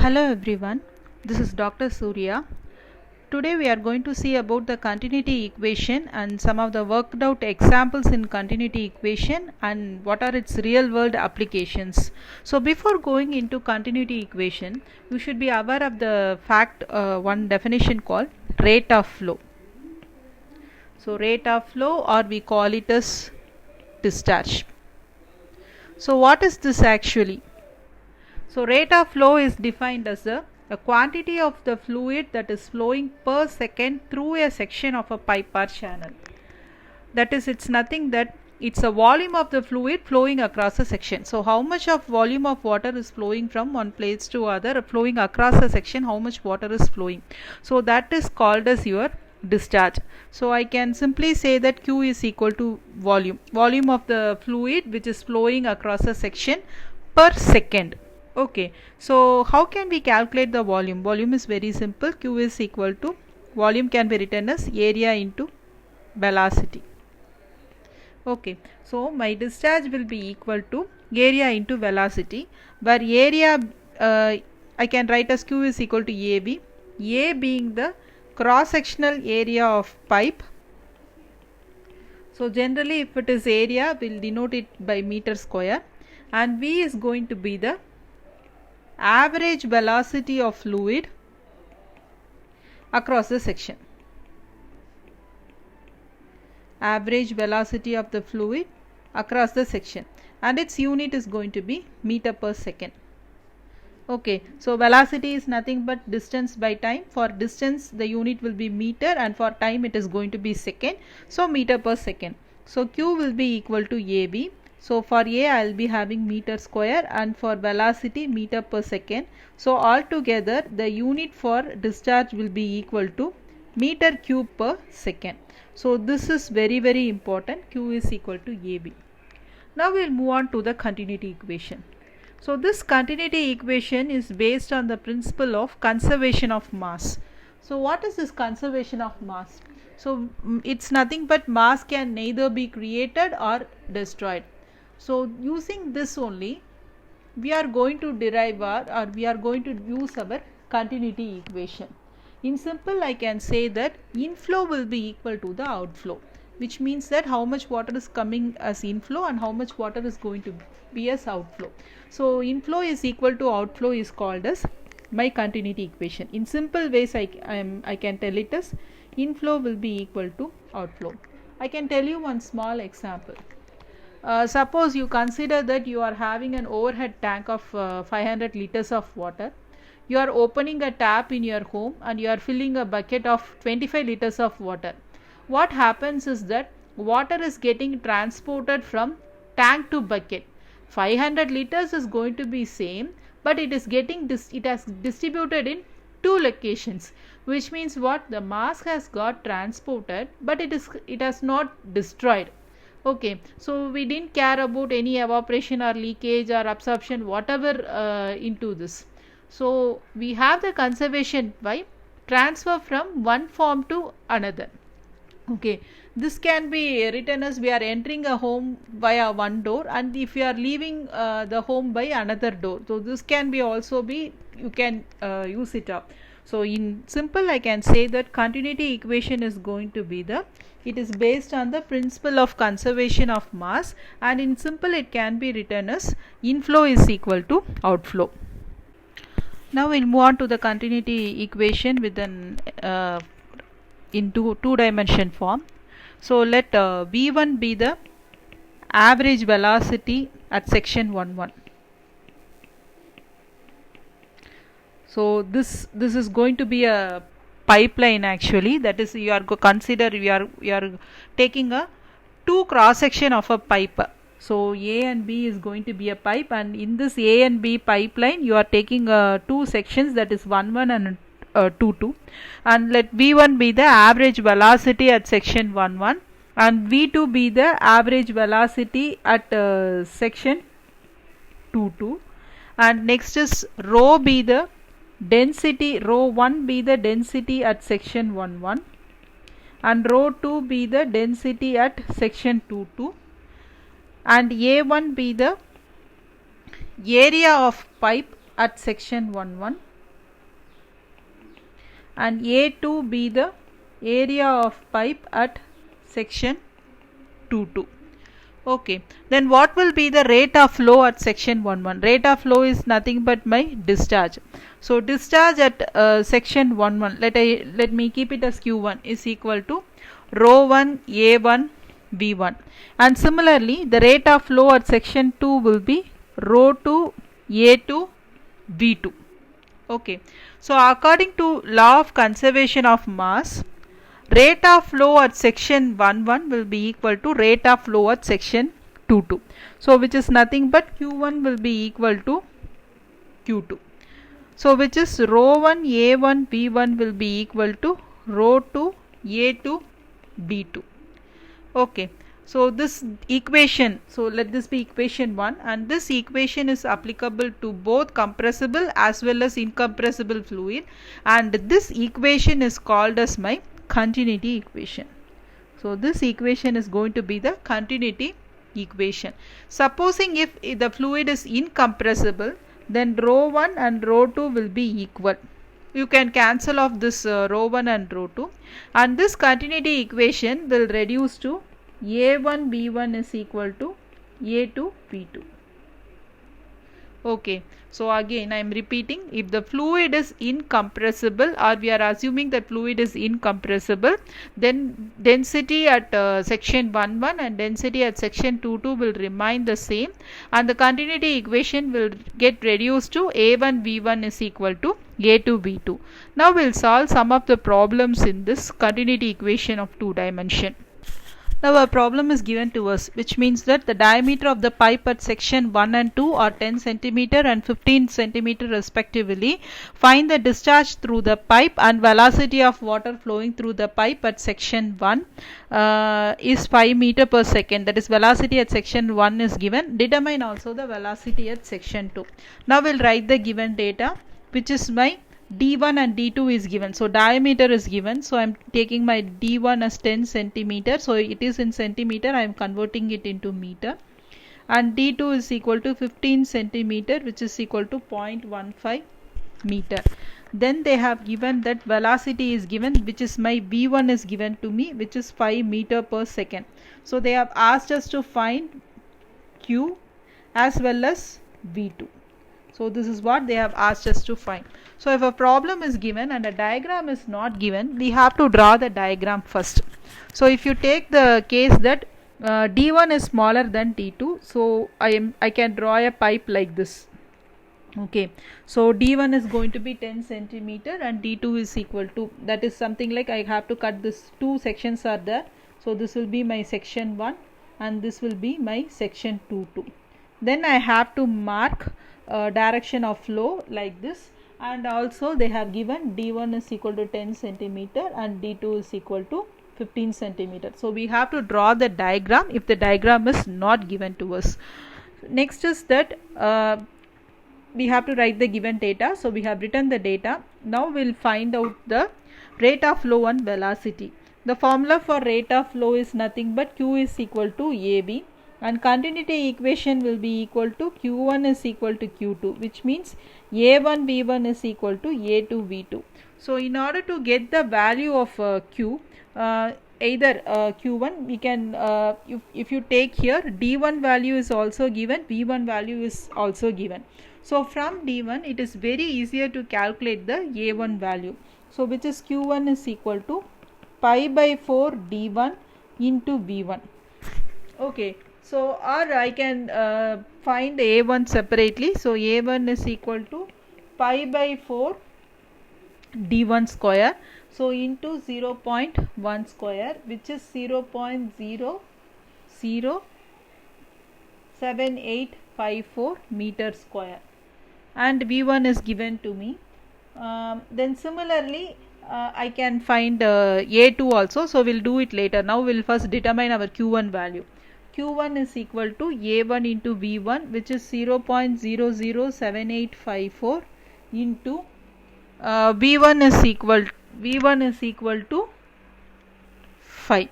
Hello everyone, this is Dr. Surya. Today we are going to see about the continuity equation and some of the worked out examples in continuity equation and what are its real world applications. So before going into continuity equation, you should be aware of the one definition called rate of flow. So rate of flow, or we call it as discharge. So what is this actually? So rate of flow is defined as the quantity of the fluid that is flowing per second through a section of a pipe or channel. That is, it's nothing that it's a volume of the fluid flowing across a section. So how much of volume of water is flowing from one place to other, flowing across a section, how much water is flowing. So that is called as your discharge. So I can simply say that Q is equal to volume of the fluid which is flowing across a section per second. Okay, so how can we calculate the volume? Volume is very simple. Q is equal to, volume can be written as area into velocity. Okay, so my discharge will be equal to area into velocity, where area I can write as Q is equal to AB, A being the cross sectional area of pipe. So generally if it is area, we will denote it by meter square, and V is going to be the average velocity of fluid across the section. Average velocity of the fluid across the section, and its unit is going to be meter per second. Okay, so velocity is nothing but distance by time. For distance the unit will be meter, and for time it is going to be second. So meter per second. So Q will be equal to AB. So for A I will be having meter square, and for velocity meter per second. So altogether the unit for discharge will be equal to meter cube per second. So this is very important. Q is equal to AB. Now we will move on to the continuity equation. So this continuity equation is based on the principle of conservation of mass. So what is this conservation of mass? So it's nothing but mass can neither be created or destroyed. So using this only, we are going to derive or we are going to use our continuity equation. In simple, I can say that inflow will be equal to the outflow, which means that how much water is coming as inflow and how much water is going to be as outflow. So inflow is equal to outflow is called as my continuity equation. In simple ways, I can tell it as inflow will be equal to outflow. I can tell you one small example. Suppose you consider that you are having an overhead tank of 500 liters of water. You are opening a tap in your home and you are filling a bucket of 25 liters of water. What happens is that water is getting transported from tank to bucket. 500 liters is going to be same, but it is getting it has distributed in two locations, which means what, the mass has got transported, but it has not destroyed. Okay, so we didn't care about any evaporation or leakage or absorption whatever into this. So we have the conservation by transfer from one form to another. Okay, this can be written as we are entering a home via one door, and if you are leaving the home by another door. So this can be also be, you can use it up. So in simple, I can say that continuity equation is going to be it is based on the principle of conservation of mass, and in simple it can be written as inflow is equal to outflow. Now we'll move on to the continuity equation with an in two dimension form. So let V1 be the average velocity at section 11. So this is going to be a pipeline actually. That is, you are you are taking a two cross section of a pipe. So A and B is going to be a pipe, and in this A and B pipeline you are taking two sections, that is 1 and 2, and let V1 be the average velocity at section 1 and V2 be the average velocity at section 2, and next is rho be the density, rho 1 be the density at section 1 and rho 2 be the density at section 2, and A1 be the area of pipe at section 1 and A2 be the area of pipe at section 2-2. Okay, then what will be the rate of flow at section 1-1? Rate of flow is nothing but my discharge. So discharge at section 1-1, let me keep it as Q1 is equal to rho 1 A1 V1, and similarly the rate of flow at section 2 will be rho 2 A2 V2. Okay, so according to law of conservation of mass, rate of flow at section 1-1 will be equal to rate of flow at section 2-2. So which is nothing but Q1 will be equal to Q2. So which is rho 1 A1 V1 will be equal to rho 2 A2 B2. Okay, so this equation, so let this be equation 1, and this equation is applicable to both compressible as well as incompressible fluid, and this equation is called as my continuity equation. So this equation is going to be the continuity equation. Supposing if the fluid is incompressible, then rho 1 and rho 2 will be equal. You can cancel off this rho 1 and rho 2, and this continuity equation will reduce to A1 V1 is equal to A2 V2. Okay, so again I am repeating, if the fluid is incompressible, or we are assuming that fluid is incompressible, then density at section 1-1 and density at section 2-2 will remain the same, and the continuity equation will get reduced to A1 V1 is equal to A2 V2. Now we will solve some of the problems in this continuity equation of 2 dimension. Now a problem is given to us, which means that the diameter of the pipe at section 1 and 2 are 10 cm and 15 cm respectively. Find the discharge through the pipe and velocity of water flowing through the pipe at section 1 is 5 meter per second. That is, velocity at section 1 is given. Determine also the velocity at section 2. Now we will write the given data, which is my D1 and D2 is given. So diameter is given. So I am taking my D1 as 10 centimeter. So it is in centimeter. I am converting it into meter. And D2 is equal to 15 centimeter, which is equal to 0.15 meter. Then they have given that velocity is given, which is my V1 is given to me, which is 5 meter per second. So they have asked us to find Q as well as V2. So this is what they have asked us to find. So if a problem is given and a diagram is not given, we have to draw the diagram first. So if you take the case that D1 is smaller than D2, so I can draw a pipe like this. Okay, so D1 is going to be 10 centimeter and D2 is equal to, that is something like I have to cut this, two sections are there. So this will be my section 1 and this will be my section 2. Then I have to mark direction of flow like this, and also they have given D1 is equal to 10 centimeter and D2 is equal to 15 centimeter. So we have to draw the diagram if the diagram is not given to us. Next is that we have to write the given data. So we have written the data. Now we will find out the rate of flow and velocity. The formula for rate of flow is nothing but Q is equal to AB, and continuity equation will be equal to Q1 is equal to Q2, which means A1 V1 is equal to A2 V2. So in order to get the value of Q, either Q1 we can, if you take here, D1 value is also given, V1 value is also given. So from D1 it is very easier to calculate the A1 value. So which is Q1 is equal to pi by 4 D1 into V1. Okay. So or I can find A1 separately. So A1 is equal to pi by 4 D1 square. So into 0.1 square, which is 0.007854 meter square, and V1 is given to me. Then similarly I can find A2 also. So we'll do it later. Now we'll first determine our Q1 value. Q1 is equal to A1 into V1, which is 0.007854 into V1 is equal to 5,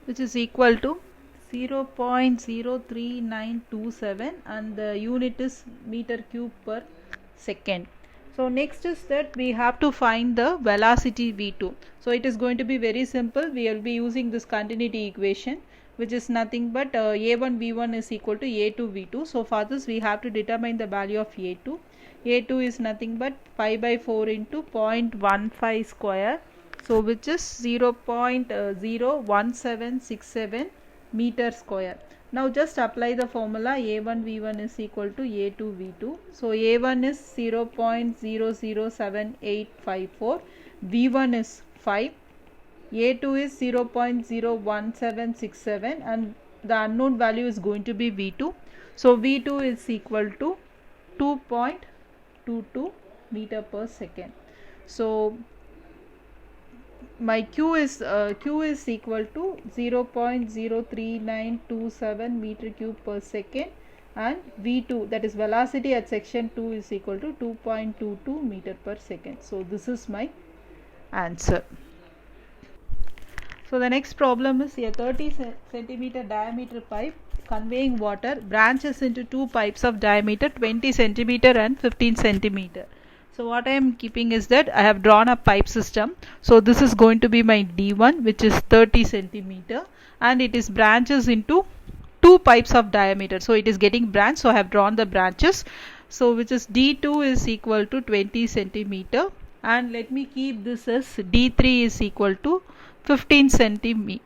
which is equal to 0.03927, and the unit is meter cube per second. So next is that we have to find the velocity V2. So it is going to be very simple. We will be using this continuity equation, which is nothing but A1 V1 is equal to A2 V2. So for this we have to determine the value of A2. A2 is nothing but pi by 4 into 0.15 square. So which is 0.01767 meter square. Now just apply the formula. A1 V1 is equal to A2 V2. So A1 is 0.007854, V1 is 5, A2 is 0.01767, and the unknown value is going to be V2. So V2 is equal to 2.22 meter per second. So my Q is equal to 0.03927 meter cube per second, and V2, that is velocity at section 2, is equal to 2.22 meter per second. So this is my answer. So the next problem is a 30 centimeter diameter pipe conveying water branches into two pipes of diameter 20 centimeter and 15 centimeter. So what I am keeping is that I have drawn a pipe system. So this is going to be my D1, which is 30 centimeter, and it is branches into two pipes of diameter. So it is getting branch. So I have drawn the branches. So which is D2 is equal to 20 centimeter, and let me keep this as D3 is equal to 15 centimeter.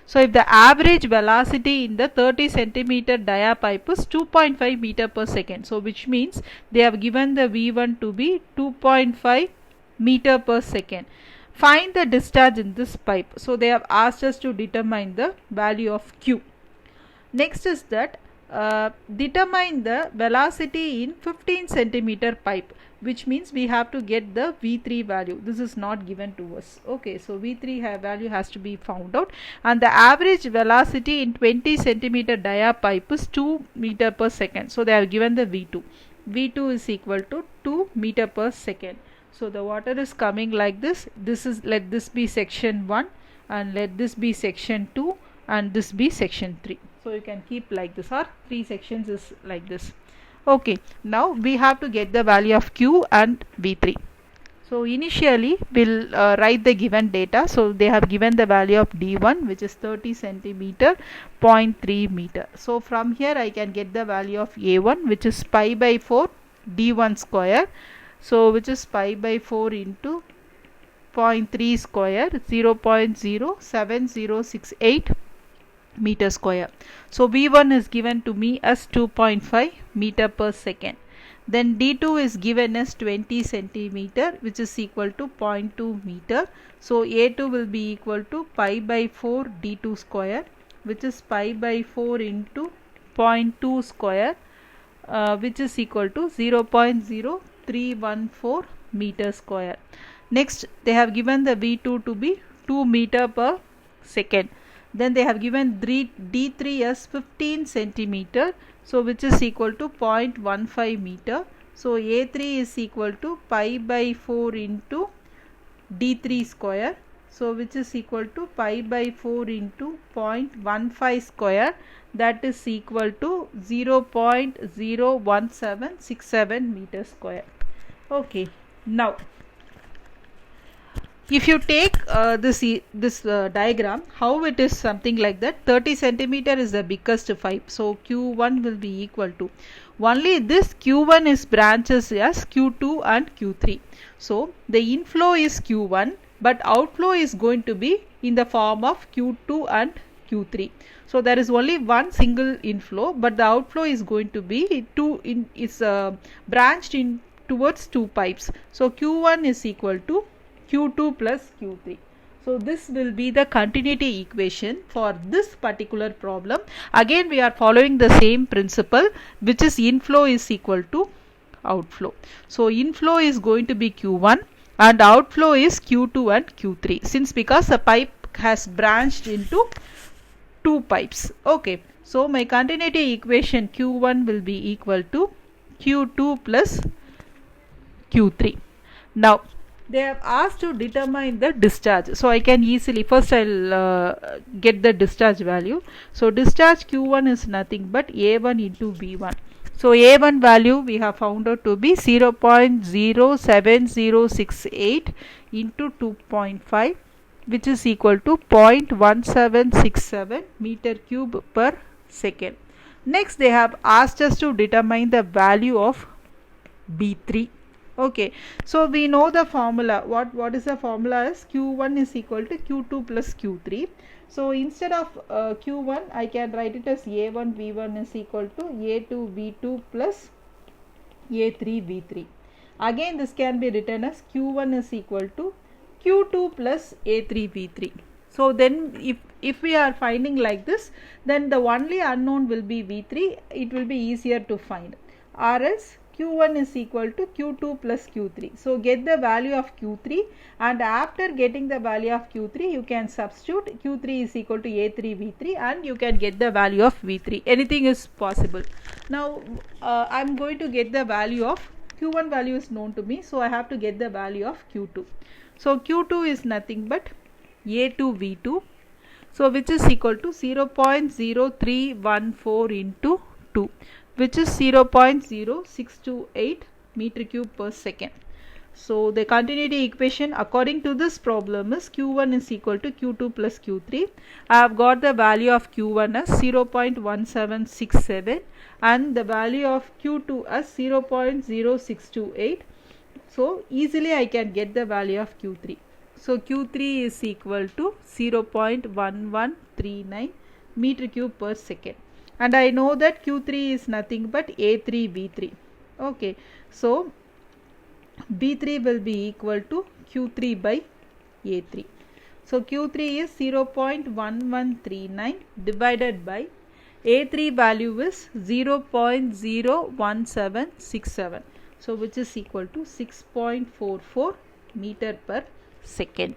So if the average velocity in the 30 centimeter dia pipe is 2.5 meter per second, so which means they have given the V1 to be 2.5 meter per second. Find the discharge in this pipe. So they have asked us to determine the value of Q. Next is that determine the velocity in 15 centimeter pipe, which means we have to get the V3 value. This is not given to us. Okay, so V3 value has to be found out, and the average velocity in 20 centimeter dia pipe is 2 meter per second. So they have given the V2. V2 is equal to 2 meter per second. So the water is coming like this. Let this be section 1, and let this be section 2, and this be section 3. So you can keep like this, or 3 sections is like this. Okay, now we have to get the value of Q and V3. So initially we'll write the given data. So they have given the value of D1, which is 30 centimeter, 0.3 meter. So from here I can get the value of A1, which is pi by 4 D1 square. So which is pi by 4 into 0.3 square, 0.07068 meter square. So V1 is given to me as 2.5 meter per second. Then D2 is given as 20 centimeter, which is equal to 0.2 meter. So A2 will be equal to pi by 4 D2 square, which is pi by 4 into 0.2 square, which is equal to 0.0314 meter square. Next, they have given the V2 to be 2 meter per second. Then they have given D3 as 15 centimeter, so which is equal to 0.15 meter. So A3 is equal to pi by 4 into D3 square, so which is equal to pi by 4 into 0.15 square, that is equal to 0.01767 meter square. Okay, now if you take this diagram, how it is something like that. 30 centimeter is the biggest pipe, so Q1 will be equal to, only this Q1 is branches as Q2 and Q3. So the inflow is Q1, but outflow is going to be in the form of Q2 and Q3. So there is only one single inflow, but the outflow is going to be branched in towards two pipes. So Q1 is equal to Q2 plus Q3. So this will be the continuity equation for this particular problem. Again we are following the same principle, which is inflow is equal to outflow. So inflow is going to be Q1 and outflow is Q2 and Q3, since because the pipe has branched into two pipes. Okay, so my continuity equation Q1 will be equal to Q2 plus Q3. Now they have asked to determine the discharge. So I can easily, first I'll get the discharge value. So discharge Q1 is nothing but A1 into V1. So A1 value we have found out to be 0.07068 into 2.5, which is equal to 0.1767 meter cube per second. Next they have asked us to determine the value of B3. Okay, so we know the formula. What is the formula is Q1 is equal to Q2 plus Q3. So instead of Q1 I can write it as A1 V1 is equal to A2 V2 plus A3 V3. Again this can be written as Q1 is equal to Q2 plus A3 V3. So then if we are finding like this, then the only unknown will be V3. It will be easier to find. Or else Q1 is equal to Q2 plus Q3. So get the value of Q3, and after getting the value of Q3 you can substitute Q3 is equal to A3 V3 and you can get the value of V3. Anything is possible. Now I am going to get the value of Q1 value is known to me, so I have to get the value of Q2. So Q2 is nothing but A2 V2, so which is equal to 0.0314 into 2, which is 0.0628 meter cube per second. So the continuity equation according to this problem is Q1 is equal to Q2 plus Q3. I have got the value of Q1 as 0.1767 and the value of Q2 as 0.0628. So easily I can get the value of Q3. So Q3 is equal to 0.1139 meter cube per second. And I know that Q3 is nothing but A3 V3. Okay, so B3 will be equal to Q3 by A3. So Q3 is 0.1139 divided by A3 value is 0.01767. So which is equal to 6.44 meter per second.